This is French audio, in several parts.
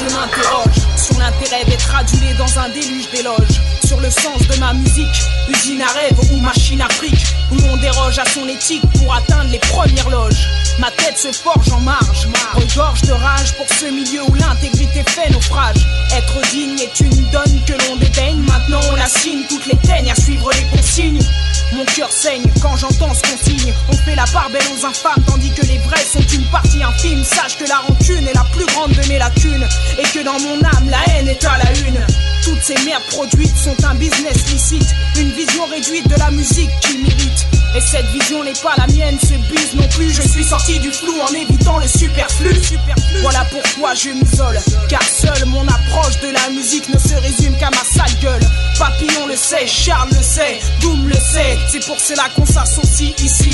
je m'interroge sur l'intérêt d'être adulé dans un déluge d'éloges, sur le sens de ma musique, usine à rêve ou machine à fric, où l'on déroge à son éthique pour atteindre les premières loges. Ma tête se forge en marge, regorge de rage pour ce milieu où l'intégrité fait naufrage. Être digne est une donne que l'on dédaigne, maintenant on la signe, toutes les teignes à suivre les consignes. Mon cœur saigne quand j'entends ce qu'on signe. On fait la part belle aux infâmes tandis que les vrais sont une partie infime. Sache que la rancune est la plus grande de mes lacunes, et que dans mon âme la haine est à la une. Toutes ces merdes produites sont un business licite, une vision réduite de la musique qui m'irrite. Et cette vision n'est pas la mienne, ce bise non plus. Je suis sorti du flou en évitant le superflu. Voilà pourquoi je m'isole, car seule mon approche de la musique ne se résume qu'à ma sale gueule. Papillon le sait, Charles le sait, Doom le sait, c'est pour cela qu'on s'associe ici.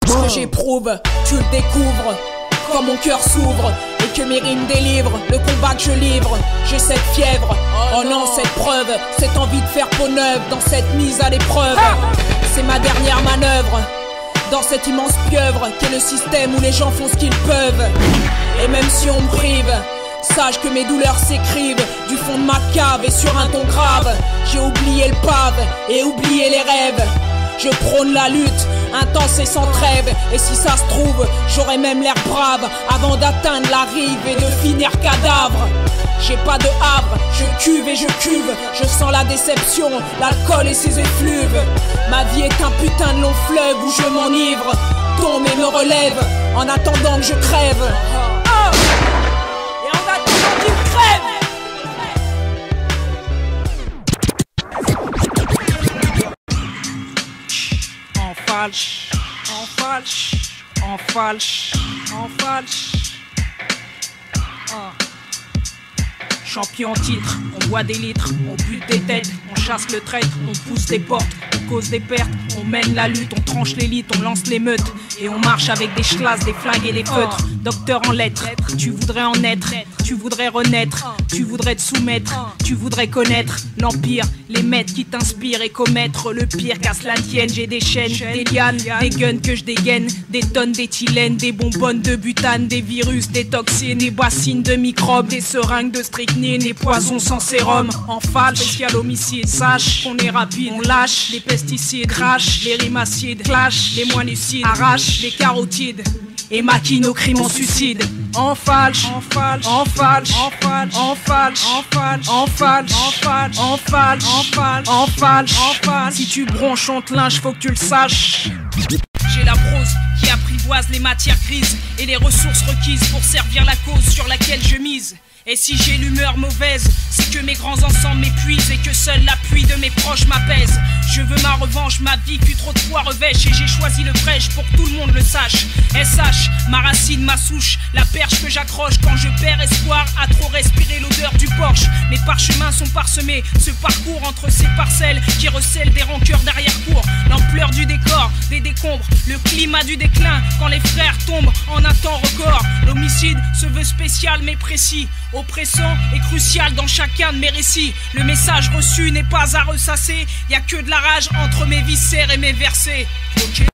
Ce que j'éprouve, tu le découvres, quand mon cœur s'ouvre et que mes rimes délivrent le combat que je livre. J'ai cette fièvre, oh non, cette preuve, cette envie de faire peau neuve dans cette mise à l'épreuve. C'est ma dernière manœuvre dans cette immense pieuvre qu'est le système où les gens font ce qu'ils peuvent. Et même si on me prive, sache que mes douleurs s'écrivent du fond de ma cave et sur un ton grave. J'ai oublié le pave et oublié les rêves. Je prône la lutte, intense et sans trêve. Et si ça se trouve, j'aurais même l'air brave avant d'atteindre la rive et de finir cadavre. J'ai pas de havre, je cuve et je cuve. Je sens la déception, l'alcool et ses effluves. Ma vie est un putain de long fleuve où je m'enivre, tombe et me relève en attendant que je crève. Et en attendant qu'il crève. En falche, en falche, en falche, en falche. Champion en titre, on boit des litres, on bute des têtes, on chasse le traître, on pousse des portes, on cause des pertes, on mène la lutte, on tranche l'élite, on lance l'émeute et on marche avec des chlasses, des flingues et des feutres. Docteur en lettres, tu voudrais en être, tu voudrais renaître, tu voudrais te soumettre, tu voudrais connaître l'empire, les maîtres qui t'inspirent et commettre le pire qu'à cela tienne. J'ai des chaînes, des lianes, des guns que je dégaine, des tonnes d'éthylène, des bonbonnes de butane, des virus, des toxines, des bassines de microbes, des seringues de strychnine, des poisons sans sérum. En falche, spécial homicide, sache qu'on est rapide, on lâche les pesticides, crash, les rimes acides, clash, les moins lucides, arrache les carotides et maquille nos crimes en suicide. En falche, en falche, en falche, en falche, en falche, en falche, en falche, en falche, en falche, en falche, en falche, en falche. Si tu bronches on te linge, faut que tu le saches. J'ai la prose qui apprivoise les matières grises et les ressources requises pour servir la cause sur laquelle je mise. Et si j'ai l'humeur mauvaise, c'est que mes grands ensembles m'épuisent et que seul l'appui de mes proches m'apaise. Je veux ma revanche, ma vie fut trop de fois revêche et j'ai choisi le fraîche pour que tout le monde le sache. SH, ma racine, ma souche, la perche que j'accroche quand je perds espoir à trop respirer l'odeur du porche. Mes parchemins sont parsemés, ce parcours entre ces parcelles qui recèlent des rancœurs d'arrière-cour. L'ampleur du décor, des décombres, le climat du déclin quand les frères tombent en un temps record. L'homicide se veut spécial mais précis, oppressant et crucial dans chacun de mes récits. Le message reçu n'est pas à ressasser, y a que de la rage entre mes viscères et mes versets. Ok.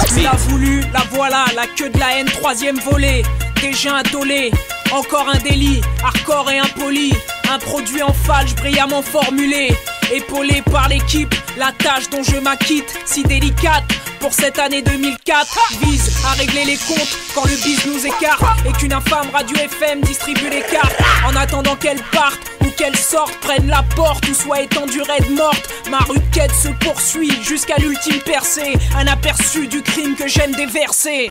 Tu l'as voulu, la voilà, la queue de la haine, troisième volet. Déjà un tollé, encore un délit, hardcore et impoli. Un produit en falche brillamment formulé, épaulé par l'équipe, la tâche dont je m'acquitte, si délicate pour cette année 2004, vise à régler les comptes quand le biz nous écarte et qu'une infâme radio FM distribue les cartes. En attendant qu'elle parte ou qu'elle sorte, prenne la porte ou soit étendue raide morte, ma rude quête se poursuit jusqu'à l'ultime percée, un aperçu du crime que j'aime déverser.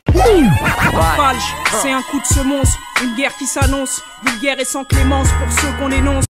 Falche, c'est un coup de semonce, une guerre qui s'annonce, vulgaire et sans clémence pour ceux qu'on énonce.